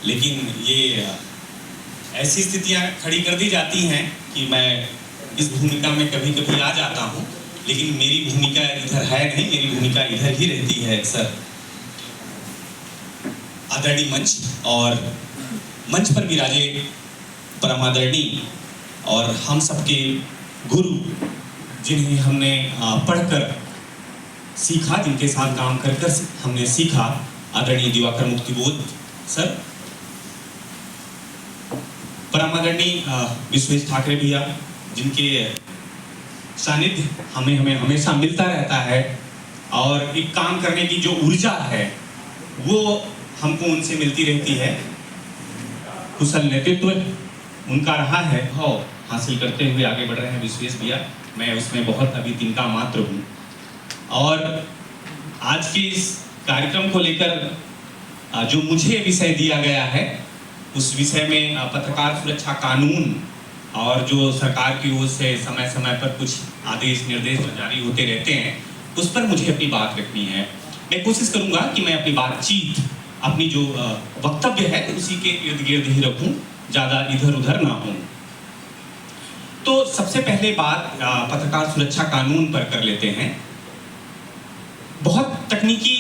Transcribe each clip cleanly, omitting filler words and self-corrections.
लेकिन ये ऐसी स्थितियां खड़ी कर दी जाती हैं कि मैं इस भूमिका में कभी कभी आ जाता हूं, लेकिन मेरी भूमिका इधर है नहीं, मेरी भूमिका इधर ही रहती है अक्सर। आदरणीय मंच और मंच पर विराजे परमादरणीय और हम सबके गुरु, जिन्हें हमने पढ़कर सीखा, जिनके साथ काम कर कर हमने सीखा, आदरणीय दिवाकर मुक्तिबोध सर, परमादरणीय विश्वेश ठाकरे भैया, जिनके सानिध्य हमें हमेशा मिलता रहता है और एक काम करने की जो ऊर्जा है वो हमको उनसे मिलती रहती है। कुशल नेतृत्व उनका रहा है, भाव हासिल करते हुए आगे बढ़ रहे हैं विश्वेश भैया, मैं उसमें बहुत अभी तिनका मात्र हूँ। और आज के इस कार्यक्रम को लेकर जो मुझे विषय दिया गया है, उस विषय में पत्रकार सुरक्षा कानून और जो सरकार की ओर से समय समय पर कुछ आदेश निर्देश जारी होते रहते हैं, उस पर मुझे अपनी बात रखनी है। मैं कोशिश करूंगा कि मैं अपनी बातचीत, अपनी जो वक्तव्य है उसी के इर्द गिर्द ही रखूं, ज़्यादा इधर उधर ना हूं। तो सबसे पहले बात पत्रकार सुरक्षा कानून पर कर लेते हैं। बहुत तकनीकी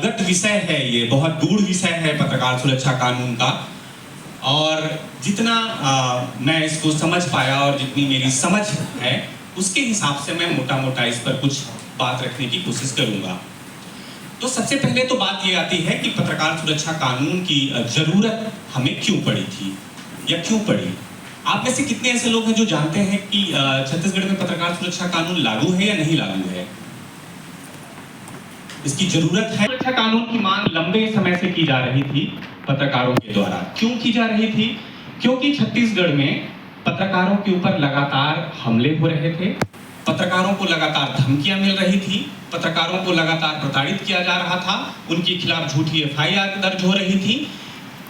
गत विषय है ये, बहुत गूढ़ विषय है पत्रकार सुरक्षा कानून का, और जितना मैं इसको समझ पाया और जितनी मेरी समझ है उसके हिसाब से मैं मोटा मोटा इस पर कुछ बात रखने की कोशिश करूंगा। तो सबसे पहले तो बात ये आती है कि पत्रकार सुरक्षा कानून की जरूरत हमें क्यों पड़ी थी या क्यों पड़ी। आप में से कितने ऐसे लोग हैं जो जानते हैं कि छत्तीसगढ़ में पत्रकार सुरक्षा कानून लागू है या नहीं लागू है, इसकी जरूरत है। सुरक्षा कानून की मांग लंबे समय से की जा रही थी पत्रकारों के द्वारा। क्यों की जा रही थी? क्योंकि छत्तीसगढ़ में पत्रकारों के ऊपर लगातार हमले हो रहे थे, पत्रकारों को लगातार धमकियां मिल रही थी, पत्रकारों को लगातार प्रताड़ित किया जा रहा था, उनके खिलाफ झूठी एफआईआर दर्ज हो रही थी,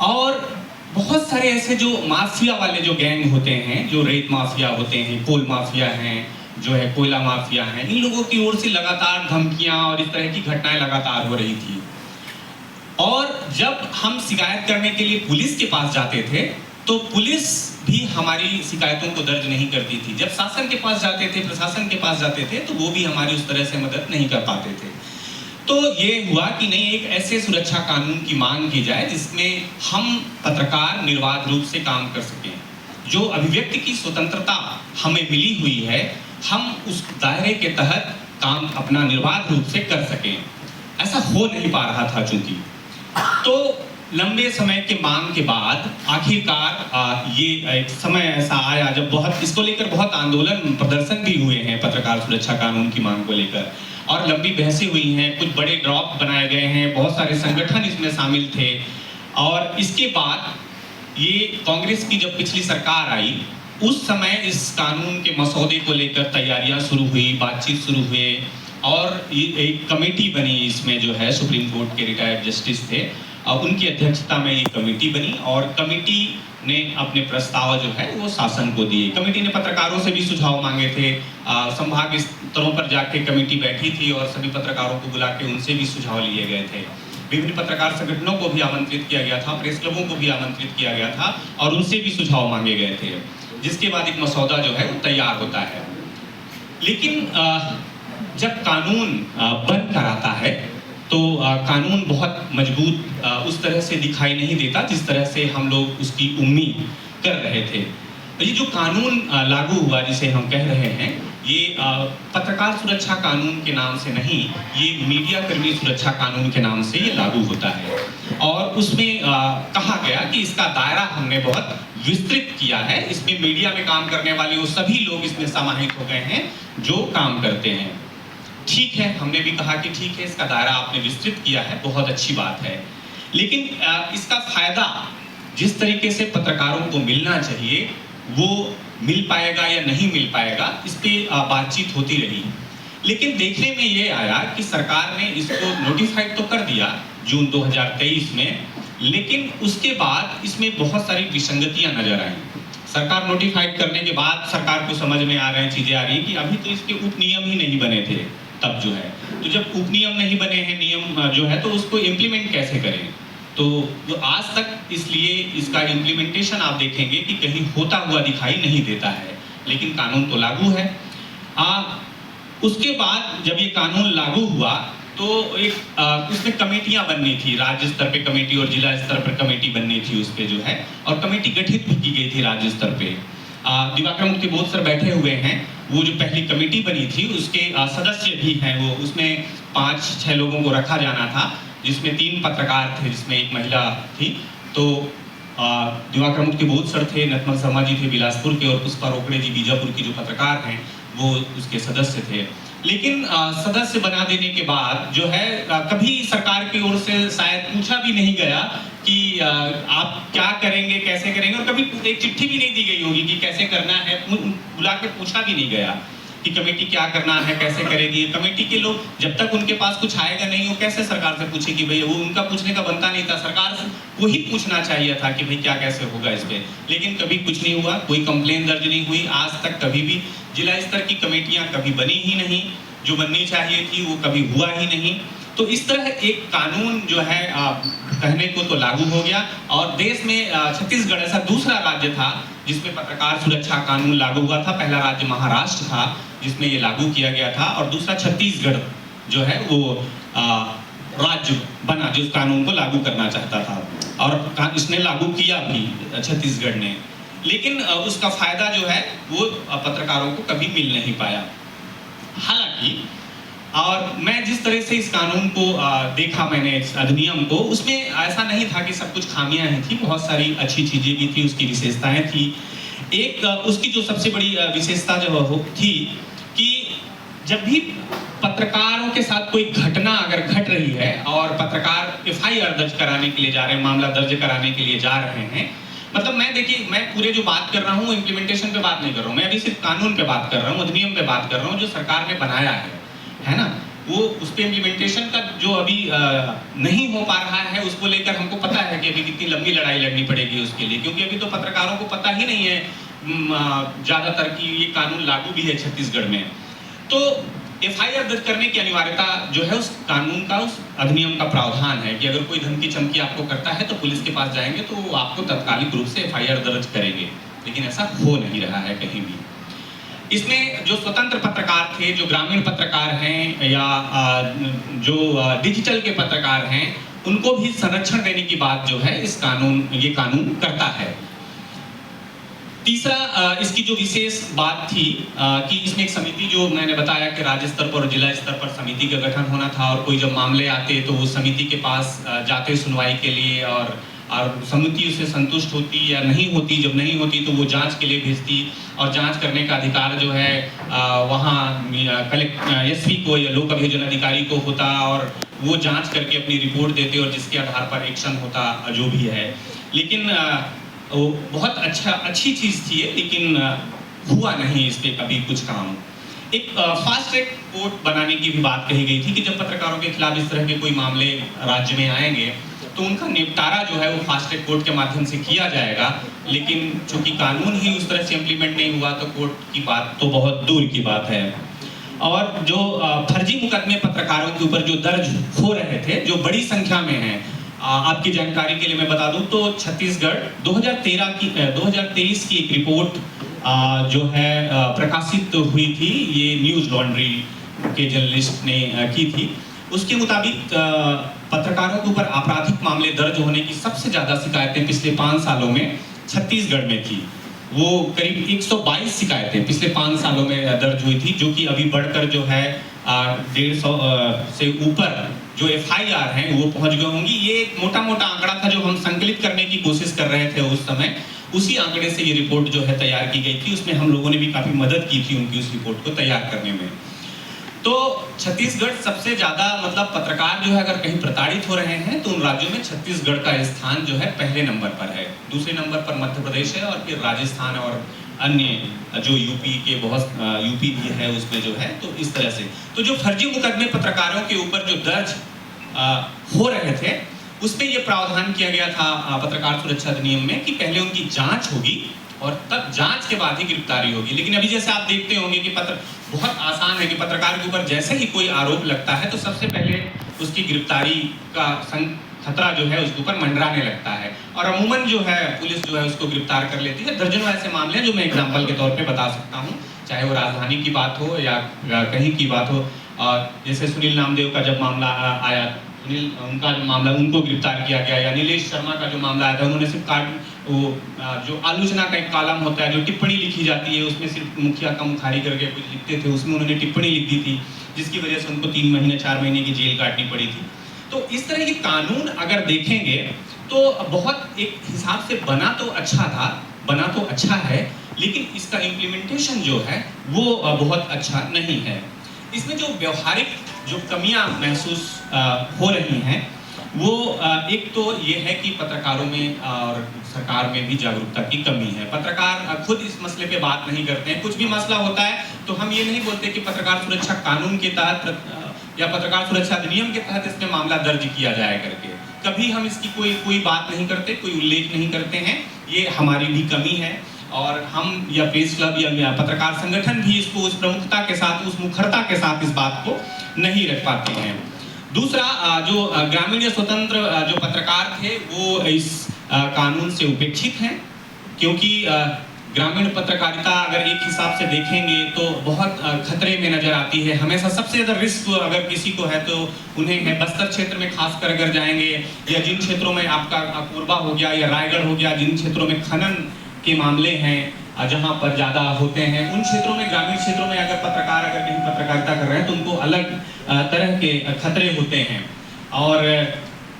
और बहुत सारे ऐसे जो माफिया वाले जो गैंग होते हैं, जो रेत माफिया होते हैं, कोल माफिया हैं, जो है कोयला माफिया हैं, इन लोगों की ओर से लगातार धमकियां और इस तरह की घटनाएं लगातार हो रही थी। और जब हम शिकायत करने के लिए पुलिस के पास जाते थे तो पुलिस भी हमारी शिकायतों को दर्ज नहीं करती थी। जब शासन के पास जाते थे, प्रशासन के पास जाते थे, तो वो भी हमारी उस तरह से मदद नहीं कर पाते थे। तो ये हुआ कि नहीं, एक ऐसे सुरक्षा कानून की मांग की जाए जिसमें हम पत्रकार निर्बाध रूप से काम कर सकें। जो अभिव्यक्ति की स्वतंत्रता हमें मिली हुई है, हम उस दायरे के तहत काम अपना निर्बाध रूप से कर सकें। ऐसा हो नहीं पा रहा था चूंकि। तो लंबे समय के मांग के बाद आखिरकार ये एक समय ऐसा आया जब बहुत इसको लेकर बहुत आंदोलन प्रदर्शन भी हुए हैं पत्रकार सुरक्षा कानून की मांग को लेकर, और लंबी बहसें हुई हैं, कुछ बड़े ड्राफ्ट बनाए गए हैं, बहुत सारे संगठन इसमें शामिल थे। और इसके बाद ये कांग्रेस की जब पिछली सरकार आई, उस समय इस कानून के मसौदे को लेकर तैयारियां शुरू हुई, बातचीत शुरू हुए, और ये एक कमेटी बनी, इसमें जो है सुप्रीम कोर्ट के रिटायर्ड जस्टिस थे, उनकी अध्यक्षता में ये कमेटी बनी, और कमेटी ने अपने प्रस्ताव जो है वो शासन को दिए। कमेटी ने पत्रकारों से भी सुझाव मांगे थे, संभाग स्तरों पर जाके कमेटी बैठी थी और सभी पत्रकारों को बुला के उनसे भी सुझाव लिए गए थे। विभिन्न पत्रकार संगठनों को भी आमंत्रित किया गया था, प्रेस क्लबों को भी आमंत्रित किया गया था, और उनसे भी सुझाव मांगे गए थे, जिसके बाद एक मसौदा जो है वो तैयार होता है। लेकिन जब कानून बन कर आता है तो कानून बहुत मजबूत उस तरह से दिखाई नहीं देता जिस तरह से हम लोग उसकी उम्मीद कर रहे थे। ये जो कानून लागू हुआ जिसे हम कह रहे हैं, ये पत्रकार सुरक्षा कानून के नाम से नहीं, ये मीडिया कर्मी सुरक्षा कानून के नाम से ये लागू होता है। और उसमें कहा गया कि इसका दायरा हमने बहुत विस्तृत किया है, इसमें मीडिया में काम करने वाले वो सभी लोग इसमें समाहित हो गए हैं जो काम करते हैं। ठीक है, हमने भी कहा कि ठीक है, इसका दायरा आपने विस्तृत किया है, बहुत अच्छी बात है, लेकिन इसका फायदा जिस तरीके से पत्रकारों को मिलना चाहिए वो मिल पाएगा या नहीं मिल पाएगा, इस पे बातचीत होती रही। लेकिन देखने में ये आया कि सरकार ने इसको नोटिफाइड तो कर दिया जून 2023 में, लेकिन उसके बाद इसमें बहुत सारी विसंगतियां नजर आई। सरकार नोटिफाइड करने के बाद सरकार को समझ में आ रहे हैं, चीजें आ रही कि अभी तो इसके उपनियम ही नहीं बने थे तब जो है, तो जब उपनियम नहीं बने हैं, नियम जो है, तो उसको इम्प्लीमेंट कैसे करें। तो वो आज तक इसलिए इसका इम्प्लीमेंटेशन आप देखेंगे कि कहीं होता हुआ दिखाई नहीं देता है, लेकिन कानून तो लागू है। उसके बाद जब ये कानून लागू हुआ तो एक उसमें कमेटियां बननी थी, राज्य स्तर पे कमेटी और जिला स्तर पर कमेटी बननी थी उस पे जो है, और कमेटी गठित भी की गई थी राज्य स्तर पे। दिवाकर मुक्ति बोध सर बैठे हुए हैं, वो जो पहली कमेटी बनी थी उसके सदस्य भी हैं, वो उसमें 5-6 लोगों को रखा जाना था, जिसमें 3 पत्रकार थे, जिसमें एक महिला थी। तो दिवाकर मुक्ति बोध सर थे, नटमल शर्मा जी थे बिलासपुर के, और पुष्पा रोकड़े जी बीजापुर की जो पत्रकार हैं वो उसके सदस्य थे। लेकिन सदस्य बना देने के बाद जो है कभी सरकार की ओर से शायद पूछा भी नहीं गया कि आप क्या करेंगे, कैसे करेंगे, और कभी एक चिट्ठी भी नहीं दी गई होगी कि कैसे करना है, बुला के पूछा भी नहीं गया कि कमेटी क्या करना है, कैसे करेगी। कमेटी के लोग जब तक उनके पास कुछ आएगा नहीं, वो कैसे सरकार से पूछेगी भाई, वो उनका पूछने का बनता नहीं था, सरकार को ही पूछना चाहिए था कि भाई क्या कैसे होगा इस पे। लेकिन कभी कुछ नहीं हुआ, कोई कंप्लेन दर्ज नहीं हुई आज तक, कभी भी जिला स्तर की कमेटियां कभी बनी ही नहीं, जो बननी चाहिए थी वो कभी हुआ ही नहीं। तो इस तरह एक कानून जो है कहने को तो लागू हो गया, और देश में छत्तीसगढ़ ऐसा दूसरा राज्य था जिसमें पत्रकार सुरक्षा कानून लागू हुआ था। पहला राज्य महाराष्ट्र था जिसमें ये लागू किया गया था, और दूसरा छत्तीसगढ़ जो है वो राज्य बना जो इस कानून को लागू करना चाहता था, और इसने लागू किया भी छत्तीसगढ़ ने। लेकिन उसका फायदा जो है वो पत्रकारों को कभी मिल नहीं पाया। हालांकि और मैं जिस तरह से इस कानून को देखा, मैंने इस अधिनियम को, उसमें ऐसा नहीं था कि सब कुछ खामियां ही थी, बहुत सारी अच्छी चीजें भी थी, उसकी विशेषताएं थी। एक उसकी जो सबसे बड़ी विशेषता जो थी कि जब भी पत्रकारों के साथ कोई घटना अगर घट रही है और पत्रकार FIR दर्ज कराने के लिए जा रहे हैं, मामला दर्ज कराने के लिए जा रहे हैं, मतलब मैं देखिए, मैं पूरे जो बात कर रहा हूँ इम्प्लीमेंटेशन पे बात नहीं कर रहा हूँ, मैं अभी सिर्फ कानून पे बात कर रहा हूँ, अधिनियम पे बात कर रहा हूँ जो सरकार ने बनाया है ना। वो उस पे इम्प्लीमेंटेशन का जो अभी नहीं हो पा रहा है, उसको लेकर हमको पता है कि अभी कितनी लंबी लड़ाई लड़नी पड़ेगी उसके लिए, क्योंकि अभी तो पत्रकारों को पता ही नहीं है ज्यादातर कि ये कानून लागू भी है छत्तीसगढ़ में। तो FIR दर्ज करने की अनिवार्यता जो है उस कानून का, उस अधिनियम का प्रावधान है कि अगर कोई धमकी चमकी आपको करता है तो पुलिस के पास जाएंगे तो वो आपको तत्कालिक रूप से FIR दर्ज करेंगे, लेकिन ऐसा हो नहीं रहा है कहीं भी। इसमें जो स्वतंत्र पत्रकार थे, जो ग्रामीण पत्रकार हैं या जो डिजिटल के पत्रकार हैं, उनको भी संरक्षण देने की बात जो है ये कानून करता है। तीसरा इसकी जो विशेष बात थी कि इसमें एक समिति, जो मैंने बताया कि राज्य स्तर पर और जिला स्तर पर समिति का गठन होना था, और कोई जब मामले आते तो वो समिति के पास जाते सुनवाई के लिए, और समिति उससे संतुष्ट होती या नहीं होती, जब नहीं होती तो वो जांच के लिए भेजती, और जांच करने का अधिकार जो है वहाँ SP को या लोक अभियोजन अधिकारी को होता, और वो जांच करके अपनी रिपोर्ट देते और जिसके आधार पर एक्शन होता जो भी है। लेकिन वो बहुत अच्छी चीज़ थी, लेकिन हुआ नहीं इस पे कभी कुछ काम। एक फास्ट ट्रैक कोर्ट बनाने की भी बात कही गई थी कि जब पत्रकारों के खिलाफ इस तरह के कोई मामले राज्य में आएंगे तो उनका निपटारा जो है वो फास्ट ट्रैक कोर्ट के माध्यम से किया जाएगा, लेकिन चूंकि कानून ही उस तरह से इम्प्लीमेंट नहीं हुआ तो कोर्ट की बात तो बहुत दूर की बात है। और जो फर्जी मुकदमे पत्रकारों के ऊपर जो दर्ज हो रहे थे, जो बड़ी संख्या में है, आपकी जानकारी के लिए मैं बता दूं तो छत्तीसगढ़ 2023 की एक रिपोर्ट जो है प्रकाशित हुई थी, ये न्यूज़ लॉन्ड्री के जर्नलिस्ट ने की थी। उसके मुताबिक पत्रकारों के ऊपर आपराधिक मामले दर्ज होने की सबसे ज़्यादा शिकायतें पिछले 5 सालों में छत्तीसगढ़ में थी। वो करीब 122 शिकायतें पिछले 5 सालों में दर्ज हुई थी, जो कि अभी बढ़कर जो है 150 से ऊपर जो FIR हैं वो पहुंच गए होंगी। ये एक मोटा आंकड़ा था जो हम संकलित करने की कोशिश कर रहे थे उस समय, उसी आंकड़े से ये रिपोर्ट जो है तैयार की गई थी। उसमें हम लोगों ने भी काफ़ी मदद की थी उनकी उस रिपोर्ट को तैयार करने में। तो छत्तीसगढ़ सबसे ज़्यादा, मतलब पत्रकार जो है अगर कहीं प्रताड़ित हो रहे हैं तो उन राज्यों में छत्तीसगढ़ का स्थान जो है पहले नंबर पर है। दूसरे नंबर पर मध्य प्रदेश है, और फिर राजस्थान और अन्य जो यूपी भी है उसमें जो है। तो इस तरह से तो जो फर्जी मुकदमे पत्रकारों के ऊपर जो दर्ज हो रहे थे, उसमें ये प्रावधान किया गया था पत्रकार सुरक्षा अधिनियम में कि पहले उनकी जांच होगी और तब जांच के बाद ही गिरफ्तारी होगी। लेकिन अभी जैसे आप देखते होंगे कि बहुत आसान है कि पत्रकार के ऊपर जैसे ही कोई आरोप लगता है तो सबसे पहले उसकी गिरफ्तारी का खतरा जो है उसके ऊपर मंडराने लगता है और अमूमन जो है पुलिस जो है उसको गिरफ्तार कर लेती है। दर्जनों ऐसे मामले हैं जो मैं एग्जाम्पल के तौर पे बता सकता हूँ, चाहे वो राजधानी की बात हो या कहीं की बात हो। जैसे सुनील नामदेव का जब मामला आया, उनका जो मामला, उनको गिरफ्तार किया गया, या नीलेश शर्मा का जो मामला आया था, उन्होंने सिर्फ जो आलोचना का एक कॉलम होता है, जो टिप्पणी लिखी जाती है, उसमें सिर्फ मुखिया का मुखारी करके कुछ लिखते थे, उसमें उन्होंने टिप्पणी लिख दी थी, जिसकी वजह से उनको 3 महीने 4 महीने की जेल काटनी पड़ी थी। तो इस तरह के कानून अगर देखेंगे तो बहुत एक हिसाब से बना तो अच्छा था, बना तो अच्छा है, लेकिन इसका इम्प्लीमेंटेशन जो है वो बहुत अच्छा नहीं है। इसमें जो व्यवहारिक जो कमियां महसूस हो रही हैं वो एक तो ये है कि पत्रकारों में और सरकार में भी जागरूकता की कमी है। पत्रकार खुद इस मसले पे बात नहीं करते हैं। कुछ भी मसला होता है तो हम ये नहीं बोलते कि पत्रकार सुरक्षा कानून के तहत या पत्रकार सुरक्षा अधिनियम के तहत इसमें मामला दर्ज किया जाए करके, कभी हम इसकी कोई बात नहीं करते, कोई उल्लेख नहीं करते हैं। ये हमारी भी कमी है और हम या प्रेस क्लब या पत्रकार संगठन भी इसको उस प्रमुखता के साथ, उस मुखरता के साथ इस बात को नहीं रख पाते हैं। दूसरा, जो ग्रामीण या स्वतंत्र जो पत्रकार थे वो इस कानून से उपेक्षित हैं, क्योंकि ग्रामीण पत्रकारिता अगर एक हिसाब से देखेंगे तो बहुत खतरे में नजर आती है। हमेशा सबसे ज्यादा रिस्क अगर किसी को है तो उन्हें है। बस्तर क्षेत्र में खासकर अगर जाएंगे, या जिन क्षेत्रों में आपका कोरबा हो गया या रायगढ़ हो गया, जिन क्षेत्रों में खनन के मामले हैं जहां पर ज्यादा होते हैं, उन क्षेत्रों में, ग्रामीण क्षेत्रों में अगर पत्रकार अगर कहीं पत्रकारिता कर रहे हैं तो उनको अलग तरह के खतरे होते हैं। और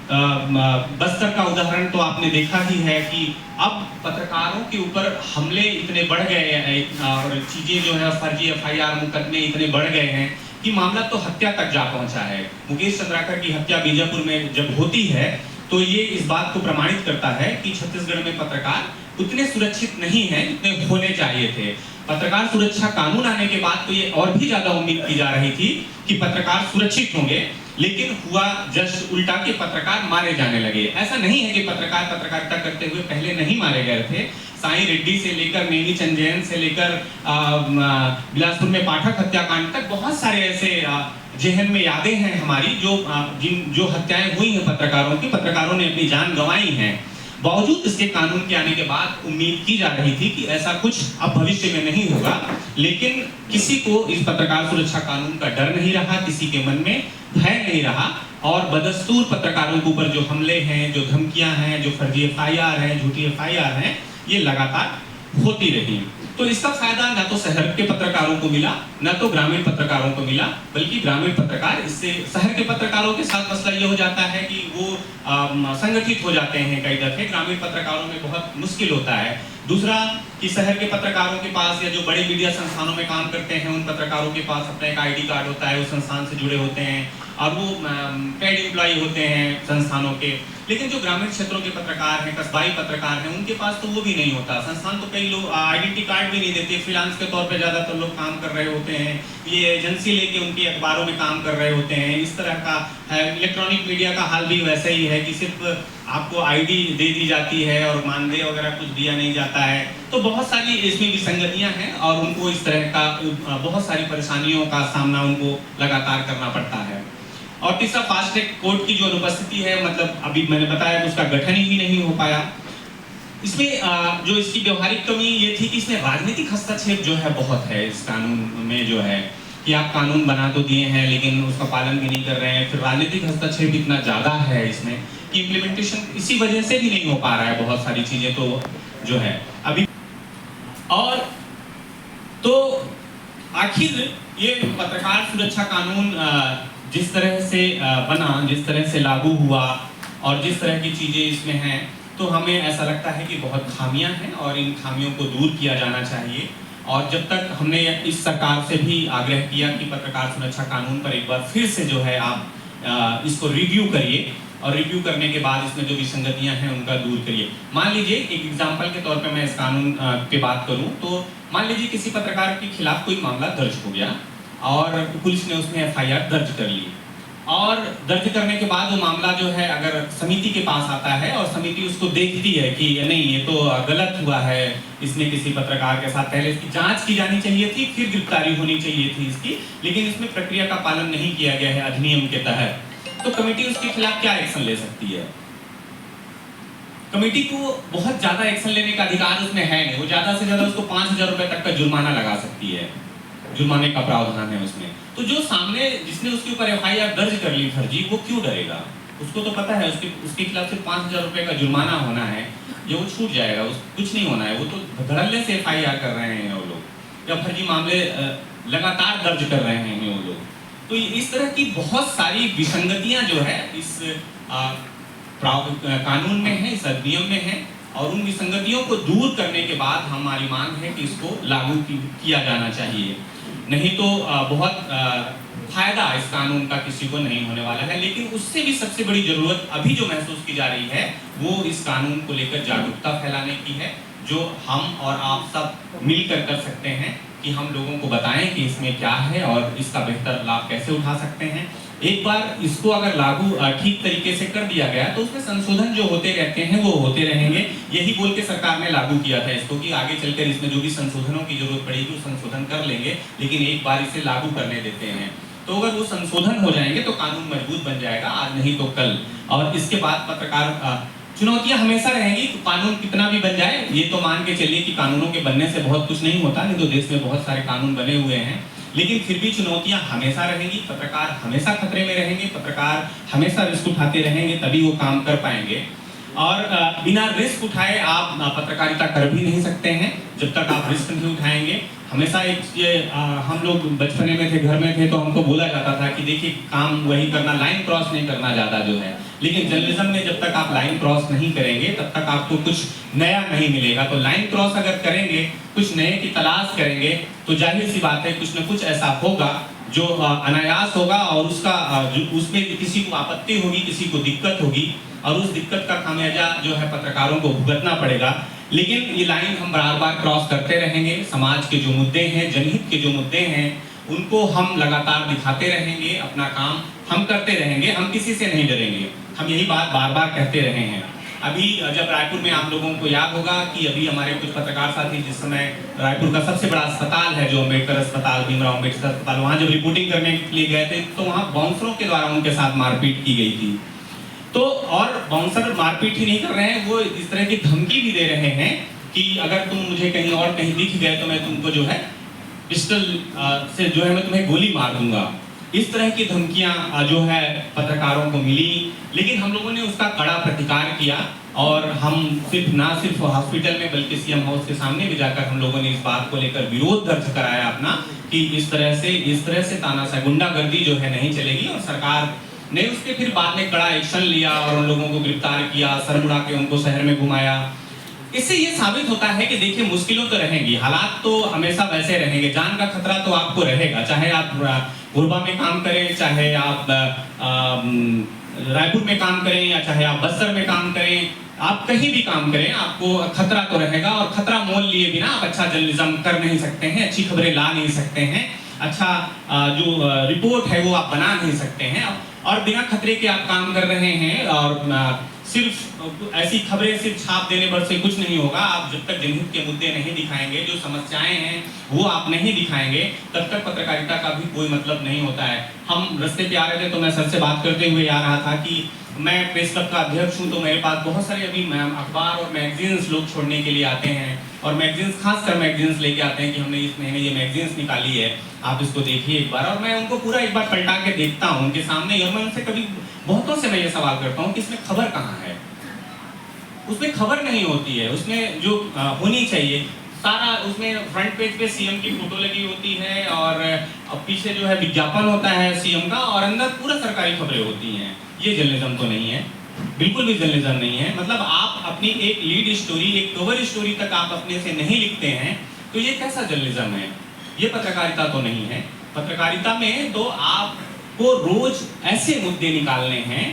बस्तर का उदाहरण तो आपने देखा ही है कि अब पत्रकारों के ऊपर हमले इतने बढ़ गए हैं और चीजें जो है फर्जी FIR मुकदमे इतने बढ़ गए हैं कि मामला तो हत्या तक जा पहुंचा है। मुकेश चंद्राकर की हत्या बीजापुर में जब होती है तो ये इस बात को प्रमाणित करता है कि छत्तीसगढ़ में पत्रकार उतने सुरक्षित नहीं हैं जितने होने चाहिए थे। पत्रकार सुरक्षा कानून आने के बाद तो ये और भी ज्यादा उम्मीद की जा रही थी कि पत्रकार सुरक्षित होंगे, लेकिन हुआ जस्ट उल्टा कि पत्रकार मारे जाने लगे। ऐसा नहीं है कि पत्रकार पत्रकारिता करते हुए पहले नहीं मारे गए थे। साई रेड्डी से लेकर नेमी चंदेन से लेकर बिलासपुर में पाठक हत्याकांड तक बहुत सारे ऐसे जहन में यादें हैं हमारी जो हत्याएं हुई हैं पत्रकारों की, पत्रकारों ने अपनी जान गंवाई हैं। बावजूद इसके कानून के आने के बाद उम्मीद की जा रही थी कि ऐसा कुछ अब भविष्य में नहीं होगा, लेकिन किसी को इस पत्रकार सुरक्षा कानून का डर नहीं रहा, किसी के मन में भय नहीं रहा और बदस्तूर पत्रकारों के ऊपर जो हमले हैं, जो धमकियां हैं, जो फर्जी FIR हैं, झूठी FIR हैं, ये लगातार होती रही। तो इसका फायदा ना तो शहर के पत्रकारों को मिला, ना तो ग्रामीण पत्रकारों को मिला, बल्कि ग्रामीण पत्रकार इससे, शहर के पत्रकारों के साथ मसला ये हो जाता है कि वो संगठित हो जाते हैं कई दफे, ग्रामीण पत्रकारों में बहुत मुश्किल होता है। दूसरा कि शहर के पत्रकारों के पास या जो बड़े मीडिया संस्थानों में काम करते हैं उन पत्रकारों के पास अपना एक ID कार्ड होता है, उस संस्थान से जुड़े होते हैं और वो पेड एम्प्लॉई होते हैं संस्थानों के। लेकिन जो ग्रामीण क्षेत्रों के पत्रकार हैं, कस्बाई पत्रकार हैं, उनके पास तो वो भी नहीं होता। संस्थान तो कई लोग आइडेंटिटी कार्ड भी नहीं देते, फ्रीलांस के तौर पे ज़्यादातर लोग काम कर रहे होते हैं, ये एजेंसी लेके उनके अखबारों में काम कर रहे होते हैं। इस तरह का है। इलेक्ट्रॉनिक मीडिया का हाल भी वैसा ही है कि सिर्फ आपको ID दे दी जाती है और मानदेय वगैरह कुछ दिया नहीं जाता है। तो बहुत सारी इसमें विसंगतियां हैं और उनको इस तरह का बहुत सारी परेशानियों का सामना उनको लगातार करना पड़ता है। और तीसरा, फास्ट ट्रैक कोर्ट की जो अनुपस्थिति है, मतलब अभी मैंने बताया कि उसका गठन ही नहीं हो पाया। इसमें जो इसकी व्यवहारिक कमी ये थी कि इसमें राजनीतिक हस्तक्षेप जो है बहुत है इस कानून में, जो है कि आप कानून बना तो दिए हैं लेकिन उसका पालन भी नहीं कर रहे हैं। फिर राजनीतिक हस्तक्षेप इतना ज़्यादा है इसमें कि इम्प्लीमेंटेशन इसी वजह से भी नहीं हो पा रहा है, बहुत सारी चीज़ें तो जो है अभी। और तो आखिर ये पत्रकार सुरक्षा कानून जिस तरह से बना, जिस तरह से लागू हुआ और जिस तरह की चीज़ें इसमें हैं, तो हमें ऐसा लगता है कि बहुत खामियां हैं और इन खामियों को दूर किया जाना चाहिए। और जब तक हमने इस सरकार से भी आग्रह किया कि पत्रकार सुरक्षा कानून पर एक बार फिर से जो है आप इसको रिव्यू करिए और रिव्यू करने के बाद इसमें जो विसंगतियां हैं उनका दूर करिए। मान लीजिए एक एग्जाम्पल के तौर पे मैं इस कानून पे बात करूं तो मान लीजिए किसी पत्रकार के खिलाफ कोई मामला दर्ज हो गया और पुलिस ने उसमें FIR दर्ज कर ली और दर्ज करने के बाद वो मामला जो है अगर समिति के पास आता है और समिति उसको देखती है कि नहीं ये तो गलत हुआ है, इसने किसी पत्रकार के साथ, पहले इसकी जांच की जानी चाहिए थी, फिर गिरफ्तारी होनी चाहिए थी इसकी, लेकिन इसमें प्रक्रिया का पालन नहीं किया गया है अधिनियम के तहत। तो कमेटी उसके खिलाफ क्या एक्शन ले सकती है? कमेटी को बहुत ज्यादा एक्शन लेने का अधिकार उसमें है नहीं। वो ज्यादा से ज्यादा उसको 5,000 रुपए तक का जुर्माना लगा सकती है, जुर्माने का प्रावधान है उसमें। तो जो सामने जिसने उसके ऊपर एफआईआर दर्ज कर ली फर्जी, वो क्यों डरेगा? उसको तो पता है उसके खिलाफ सिर्फ 5,000 रुपए का जुर्माना होना है, ये वो छूट जाएगा, कुछ नहीं होना है। वो तो धड़ल्ले से एफआईआर कर रहे हैं वो लोग, या फर्जी मामले लगातार दर्ज कर रहे हैं वो लोग। तो इस तरह की बहुत सारी विसंगतियां जो है इस कानून में है, इस अधिनियम में है, और उन विसंगतियों को दूर करने के बाद हमारी मांग है कि इसको लागू किया जाना चाहिए। नहीं तो बहुत फायदा इस कानून का किसी को नहीं होने वाला है। लेकिन उससे भी सबसे बड़ी जरूरत अभी जो महसूस की जा रही है वो इस कानून को लेकर जागरूकता फैलाने की है, जो हम और आप सब मिलकर कर सकते हैं कि हम लोगों को बताएं कि इसमें क्या है और इसका बेहतर लाभ कैसे उठा सकते हैं। एक बार इसको अगर लागू ठीक तरीके से कर दिया गया तो उसमें संशोधन जो होते रहते हैं वो होते रहेंगे। यही बोल के सरकार ने लागू किया था इसको कि आगे चलकर इसमें जो भी संशोधनों की जरूरत पड़ेगी वो संशोधन कर लेंगे, लेकिन एक बार इसे लागू करने देते हैं। तो अगर वो संशोधन हो जाएंगे तो कानून मजबूत बन जाएगा, आज नहीं तो कल। और इसके बाद पत्रकार चुनौतियां हमेशा रहेंगी। तो कानून कितना भी बन जाए, ये तो मान के चलिए कि कानूनों के बनने से बहुत कुछ नहीं होता, नहीं तो देश में बहुत सारे कानून बने हुए हैं, लेकिन फिर भी चुनौतियां हमेशा रहेंगी। पत्रकार हमेशा खतरे में रहेंगे, पत्रकार हमेशा रिस्क उठाते रहेंगे, तभी वो काम कर पाएंगे। और बिना रिस्क उठाए आप पत्रकारिता कर भी नहीं सकते हैं जब तक आप रिस्क नहीं उठाएंगे। हमेशा एक हम लोग बचपने में थे, घर में थे, तो हमको बोला जाता था कि देखिए काम वही करना, लाइन क्रॉस नहीं करना ज्यादा जो है। लेकिन जर्नलिज्म में जब तक आप लाइन क्रॉस नहीं करेंगे तब तक आपको कुछ नया नहीं मिलेगा। तो लाइन क्रॉस अगर करेंगे, कुछ नए की तलाश करेंगे, तो जाहिर सी बात है कुछ न कुछ ऐसा होगा जो अनायास होगा, और उसमें किसी को आपत्ति होगी, किसी को दिक्कत होगी, और उस दिक्कत का खामियाजा जो है पत्रकारों को भुगतना पड़ेगा। लेकिन ये लाइन हम बार बार क्रॉस करते रहेंगे। समाज के जो मुद्दे हैं, जनहित के जो मुद्दे हैं, उनको हम लगातार दिखाते रहेंगे, अपना काम हम करते रहेंगे, हम किसी से नहीं डरेंगे। हम यही बात बार बार कहते रहे हैं। अभी जब रायपुर में आप लोगों को याद होगा कि अभी हमारे कुछ पत्रकार साथी, जिस समय रायपुर का सबसे बड़ा अस्पताल है जो अम्बेडकर अस्पताल, भीमराव अम्बेडकर अस्पताल, वहाँ जब रिपोर्टिंग करने के लिए गए थे तो वहाँ बाउंसरों के द्वारा उनके साथ मारपीट की गई थी। तो और बाउंसर मारपीट ही नहीं कर रहे हैं, वो इस तरह की धमकी भी दे रहे हैं कि अगर तुम मुझे कहीं और कहीं दिख गए तो मैं तुमको जो है पिस्टल से जो है मैं तुम्हें गोली मार दूंगा। इस तरह की धमकियां जो है पत्रकारों को मिली, लेकिन हम लोगों ने उसका कड़ा प्रतिकार किया, और हम ना सिर्फ हॉस्पिटल में बल्कि सीएम हाउस के सामने भी जाकर हम लोगों ने इस बात को लेकर विरोध दर्ज कराया अपना, कि इस तरह से तानाशाही गुंडागर्दी जो है नहीं चलेगी। और सरकार ने उसके फिर बाद में कड़ा एक्शन लिया और उन लोगों को गिरफ्तार किया, सर मुड़ा के उनको शहर में घुमाया। इससे ये साबित होता है कि देखिए मुश्किलों तो रहेंगी, हालात तो हमेशा वैसे रहेंगे, जान का खतरा तो आपको रहेगा, चाहे आप गुरबा में काम करें, चाहे आप रायपुर में काम करें, या चाहे आप बस्तर में काम करें, आप कहीं भी काम करें, आपको खतरा तो रहेगा। और खतरा मोल लिए बिना आप अच्छा जर्नलिज्म कर नहीं सकते हैं, अच्छी खबरें ला नहीं सकते हैं, अच्छा जो रिपोर्ट है वो आप बना नहीं सकते हैं। और बिना खतरे के आप काम कर रहे हैं, और सिर्फ ऐसी खबरें सिर्फ छाप देने पर से कुछ नहीं होगा। आप जब तक जनहित के मुद्दे नहीं दिखाएंगे, जो समस्याएं हैं वो आप नहीं दिखाएंगे, तब तक पत्रकारिता का भी कोई मतलब नहीं होता है। हम रास्ते पे आ रहे थे तो मैं सर से बात करते हुए आ रहा था कि मैं प्रेस क्लब का अध्यक्ष हूँ, तो मेरे पास बहुत सारे अभी अखबार और मैगजीन्स लोग छोड़ने के लिए आते हैं, और मैगजीन्स खासकर मैगजीन्स लेके आते हैं कि हमने इस महीने ये मैगजीन्स निकाली है, आप इसको देखिए एक बार। और मैं उनको पूरा एक बार पलटा के देखता हूँ उनके सामने, और मैं उनसे कभी बहुतों से मैं ये सवाल करता हूँ कि इसमें खबर कहाँ है। उसमें खबर नहीं होती है, उसमें जो होनी चाहिए सारा, उसमें फ्रंट पेज पे सीएम की फोटो लगी होती है, और पीछे जो है विज्ञापन होता है सीएम का, और अंदर पूरा सरकारी खबरें होती हैं। ये जर्नलिज्म तो नहीं है, बिल्कुल भी जर्नलिज्म नहीं है। मतलब आप अपनी एक लीड स्टोरी, एक कवर स्टोरी तक आप अपने से नहीं लिखते हैं, तो ये कैसा जर्नलिज्म है? ये पत्रकारिता तो नहीं है। पत्रकारिता में तो आपको रोज ऐसे मुद्दे निकालने हैं,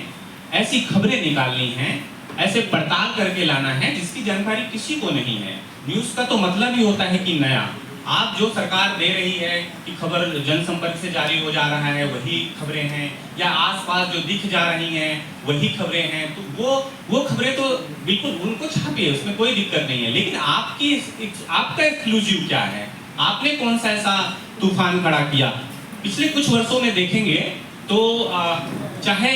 ऐसी खबरें निकालनी हैं, ऐसे पड़ताल करके लाना है जिसकी जानकारी किसी को नहीं है। न्यूज का तो मतलब ही होता है कि नया, आप जो सरकार दे रही है कि खबर जनसंपर्क से जारी हो जा रहा है वही खबरें हैं, या आसपास जो दिख जा रही हैं वही खबरें हैं, तो वो खबरें तो बिल्कुल उनको छापिए, उसमें कोई दिक्कत नहीं है। लेकिन आपका एक्सक्लूसिव क्या है? आपने कौन सा ऐसा तूफान खड़ा किया? पिछले कुछ वर्षों में देखेंगे तो चाहे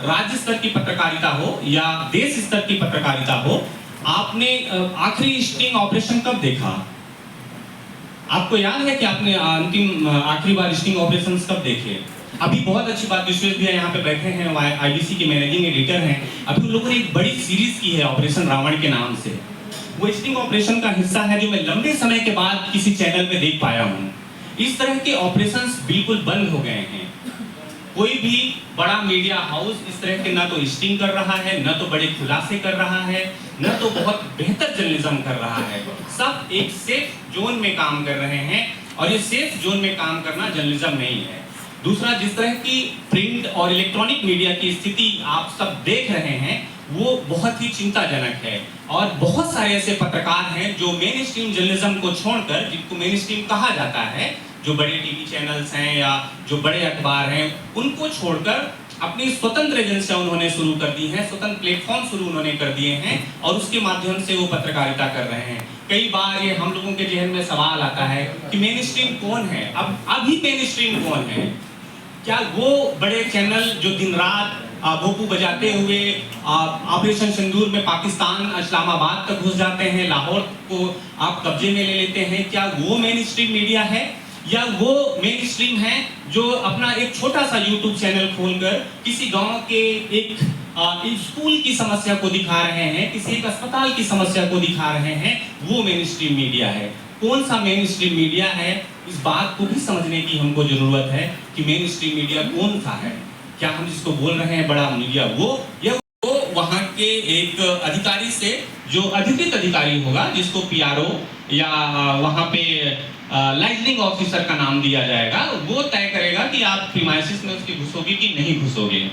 राज्य स्तर की पत्रकारिता हो या देश स्तर की पत्रकारिता हो, आपने आखिरी स्टिंग ऑपरेशन कब देखा? आपको याद है कि आपने अंतिम आखिरी बार स्टिंग ऑपरेशंस कब देखे? अभी बहुत अच्छी बात, विश्वेश भैया यहाँ पे बैठे हैं, आईबीसी के मैनेजिंग एडिटर हैं। अभी उन लोगों ने एक बड़ी सीरीज की है ऑपरेशन रावण के नाम से। वो स्टिंग ऑपरेशन का हिस्सा है जो मैं लंबे समय के बाद किसी चैनल पे देख पाया हूँ। इस तरह के ऑपरेशंस बिल्कुल बंद हो गए हैं। कोई भी बड़ा मीडिया हाउस इस तरह के ना तो स्टिंग कर रहा है, न तो बड़े खुलासे कर रहा है, न तो बहुत बेहतर जर्नलिज्म कर रहा है। सब एक सेफ जोन में काम कर रहे हैं और ये सेफ जोन में काम करना जर्नलिज्म नहीं है। दूसरा, जिस तरह की प्रिंट और इलेक्ट्रॉनिक मीडिया की स्थिति आप सब देख रहे हैं वो बहुत ही चिंताजनक है। और बहुत सारे ऐसे पत्रकार हैं जो मेन स्ट्रीम जर्नलिज्म को छोड़कर, जिनको मेन स्ट्रीम कहा जाता है, जो बड़े टीवी चैनल्स हैं या जो बड़े अखबार हैं, उनको छोड़कर अपनी स्वतंत्र एजेंसियां उन्होंने शुरू कर दी हैं, स्वतंत्र प्लेटफॉर्म शुरू उन्होंने कर दिए हैं और उसके माध्यम से वो पत्रकारिता कर रहे हैं। कई बार ये हम लोगों के जहन में सवाल आता है कि मेन स्ट्रीम कौन है? अब अभी मेन स्ट्रीम कौन है? क्या वो बड़े चैनल जो दिन रात भोपू बजाते हुए ऑपरेशन सिंदूर में पाकिस्तान इस्लामाबाद तक घुस जाते हैं, लाहौर को आप कब्जे में ले लेते हैं, क्या वो मेन स्ट्रीम मीडिया है? या वो मेन स्ट्रीम है जो अपना एक छोटा सा यूट्यूब चैनल खोलकर किसी गांव के एक स्कूल की समस्या को दिखा रहे हैं, किसी एक अस्पताल की समस्या को दिखा रहे हैं? वो मेन स्ट्रीम मीडिया है। कौन सा मेन स्ट्रीम मीडिया है, इस बात को भी समझने की हमको जरूरत है कि मेन स्ट्रीम मीडिया कौन सा है। क्या हम जिसको बोल रहे हैं बड़ा मीडिया वो, या वो वहाँ के एक अधिकारी से, जो अधिकृत अधिकारी होगा, जिसको पीआरओ या वहाँ पे लाइजनिंग ऑफिसर का नाम दिया जाएगा, वो तय करेगा कि आप प्रीमाइसिस में उसकी घुसोगे कि नहीं घुसोगे।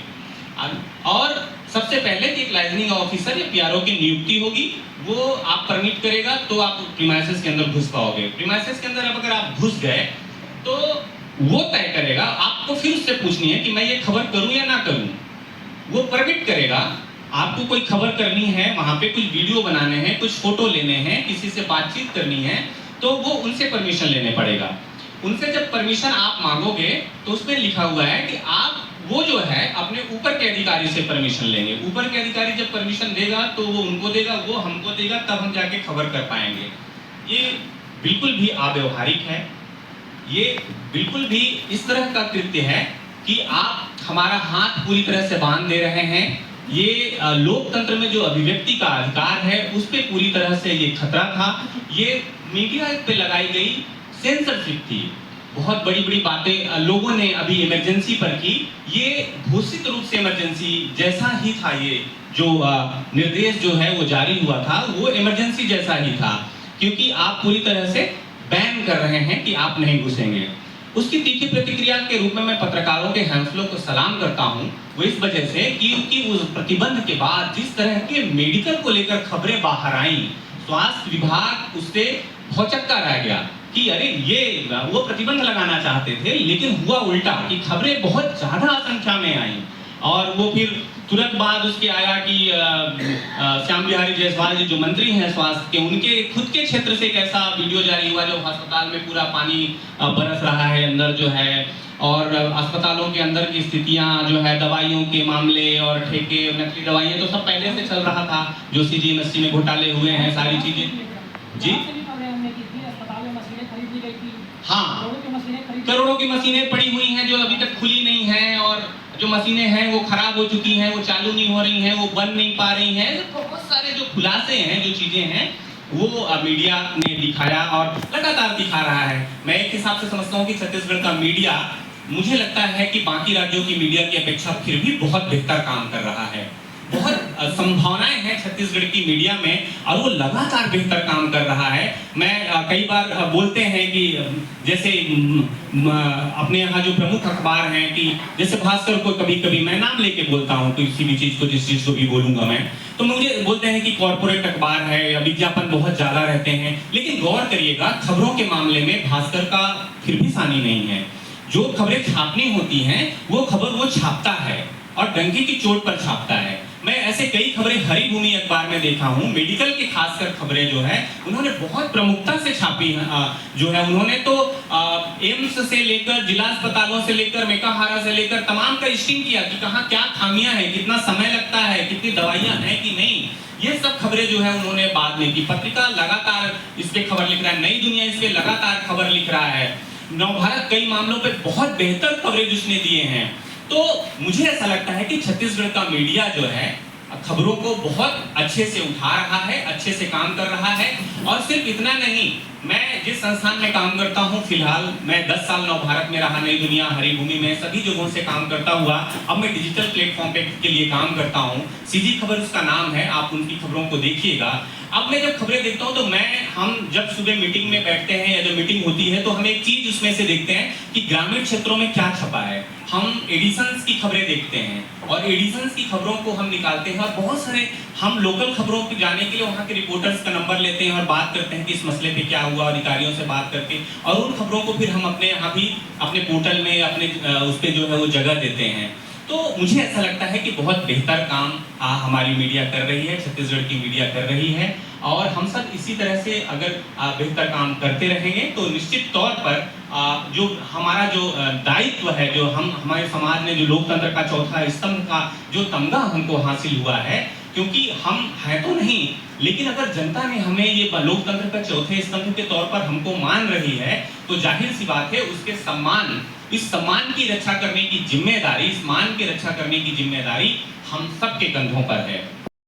और सबसे पहले कि एक लाइजनिंग ऑफिसर या पीआरओ की नियुक्ति होगी, वो आप परमिट करेगा तो आप प्रीमाइसिस के अंदर घुस पाओगे। प्रीमाइसिस के अंदर अब अगर आप घुस गए तो वो तय करेगा, आपको फिर उससे पूछनी है कि मैं ये खबर करूं या ना करूं। वो परमिट करेगा। आपको कोई खबर करनी है, वहां पे कुछ वीडियो बनाने हैं, कुछ फोटो लेने हैं, किसी से बातचीत करनी है, तो वो उनसे परमिशन लेने पड़ेगा। उनसे जब परमिशन आप मांगोगे तो उसमें लिखा हुआ है कि आप वो जो है अपने ऊपर के अधिकारी से परमिशन लेंगे। ऊपर के अधिकारी जब परमिशन देगा तो वो उनको देगा, वो हमको देगा, तब हम जाके खबर कर पाएंगे। ये बिल्कुल भी अव्यवहारिक है। ये बिल्कुल भी इस तरह का कृत्य है कि आप हमारा हाथ पूरी तरह से बांध दे रहे हैं। ये लोकतंत्र में जो अभिव्यक्ति का अधिकार है उस पे पूरी तरह से ये खतरा था। ये मीडिया पे लगाई गई सेंसरशिप थी। बहुत बड़ी बड़ी बातें लोगों ने अभी इमरजेंसी पर की। ये घोषित रूप से इमरजेंसी जैसा ही था। ये जो निर्देश जो है वो जारी हुआ था वो इमरजेंसी जैसा ही था, क्योंकि आप पूरी तरह से बैन कर रहे हैं कि आप नहीं घुसेंगे। उसकी तीखी प्रतिक्रिया के रूप में मैं पत्रकारों के हौसलों को सलाम करता हूं, वो इस वजह से कि उस प्रतिबंध के बाद जिस तरह के मेडिकल को लेकर खबरें बाहर आई, स्वास्थ्य विभाग उससे भौचक्का रह गया कि अरे ये वो प्रतिबंध लगाना चाहते थे, लेकिन हुआ उल्टा कि खबरें बहुत ज्यादा संख्या में आई। और वो फिर तुरंत बाद उसके आया कि श्याम बिहारी जायसवाल जी जो मंत्री हैं स्वास्थ्य के, उनके खुद के क्षेत्र से एक ऐसा वीडियो जारी हुआ जो अस्पताल में पूरा पानी बरस रहा है अंदर जो है, और अस्पतालों के अंदर की स्थितियां जो है, दवाइयों के मामले और ठेके, नकली दवाइयां तो सब पहले से चल रहा था। जो सीजीएमएससी में घोटाले हुए हैं, सारी चीजें जी हाँ, करोड़ों की मशीनें पड़ी हुई हैं जो अभी तक खुली नहीं हैं, और जो मशीनें हैं वो खराब हो चुकी हैं, वो चालू नहीं हो रही हैं, वो बन नहीं पा रही हैं। बहुत सारे जो खुलासे हैं, जो चीजें हैं, वो मीडिया ने दिखाया और लगातार दिखा रहा है। मैं एक हिसाब से समझता हूँ कि छत्तीसगढ़ का मीडिया, मुझे लगता है कि बाकी राज्यों की मीडिया की अपेक्षा फिर भी बहुत बेहतर काम कर रहा है। बहुत संभावनाएं हैं छत्तीसगढ़ की मीडिया में और वो लगातार बेहतर काम कर रहा है। मैं कई बार बोलते हैं कि जैसे अपने यहाँ जो प्रमुख अखबार हैं, कि जैसे भास्कर को कभी कभी मैं नाम लेके बोलता हूँ किसी भी चीज को, जिस चीज को भी बोलूंगा मैं, तो मुझे बोलते हैं कि कॉर्पोरेट अखबार है या विज्ञापन बहुत ज्यादा रहते हैं। लेकिन गौर करिएगा, खबरों के मामले में भास्कर का फिर भी सानी नहीं है। जो खबरें छापनी होती हैं वो खबर वो छापता है और डंकी की चोट पर छापता है। मैं ऐसे कई खबरें हरी भूमि अखबार में देखा हूँ, मेडिकल की खासकर खबरें जो है उन्होंने बहुत प्रमुखता से छापी जो है उन्होंने तो एम्स से लेकर जिला अस्पतालों से लेकर मेकाहारा से लेकर तमाम का लिस्टिंग किया कि कहाँ क्या खामियां हैं, कितना समय लगता है, कितनी दवाइयां हैं कि नहीं। ये सब खबरें जो है उन्होंने बाद में की। पत्रिका लगातार इस पे खबर लिख रहा है, नई दुनिया इस पे लगातार खबर लिख रहा है, नवभारत कई मामलों पे बहुत बेहतर कवरेज उसने दिए हैं। तो मुझे ऐसा लगता है कि छत्तीसगढ़ का मीडिया जो है खबरों को बहुत अच्छे से उठा रहा है, अच्छे से काम कर रहा है। और सिर्फ इतना नहीं, मैं जिस संस्थान में काम करता हूं, फिलहाल मैं 10 साल नवभारत में रहा, नई दुनिया, हरी भूमि में सभी जगहों से काम करता हुआ अब मैं डिजिटल प्लेटफॉर्म पे के लिए काम करता हूं। सीधी खबर उसका नाम है, आप उनकी खबरों को देखिएगा। अब मैं जब खबरें देखता हूं तो हम जब सुबह मीटिंग में बैठते हैं या जब मीटिंग होती है तो हम एक चीज उसमें से देखते हैं कि ग्रामीण क्षेत्रों में क्या छपा है। हम एडिशंस की खबरें देखते हैं और एडिशंस की खबरों को हम निकालते हैं और बहुत सारे हम लोकल खबरों को जाने के लिए वहाँ के रिपोर्टर्स का नंबर लेते हैं और बात करते हैं कि इस मसले पे क्या हुआ, अधिकारियों से बात करके, और उन खबरों को फिर हम अपने यहाँ भी अपने पोर्टल में अपने उस पर जो है वो जगह देते हैं। तो मुझे ऐसा लगता है कि बहुत बेहतर काम हमारी मीडिया कर रही है, छत्तीसगढ़ की मीडिया कर रही है। और हम सब इसी तरह से अगर बेहतर काम करते रहेंगे तो निश्चित तौर पर जो हमारा जो दायित्व है, जो हमारे समाज ने जो लोकतंत्र का चौथा स्तंभ का जो तमगा हमको हासिल हुआ है, क्योंकि हम हैं तो नहीं, लेकिन अगर जनता ने हमें ये लोकतंत्र का चौथे स्तंभ के तौर पर हमको मान रही है तो जाहिर सी बात है उसके इस सम्मान की रक्षा करने की जिम्मेदारी, इस मान की रक्षा करने की जिम्मेदारी हम सबके कंधों पर है।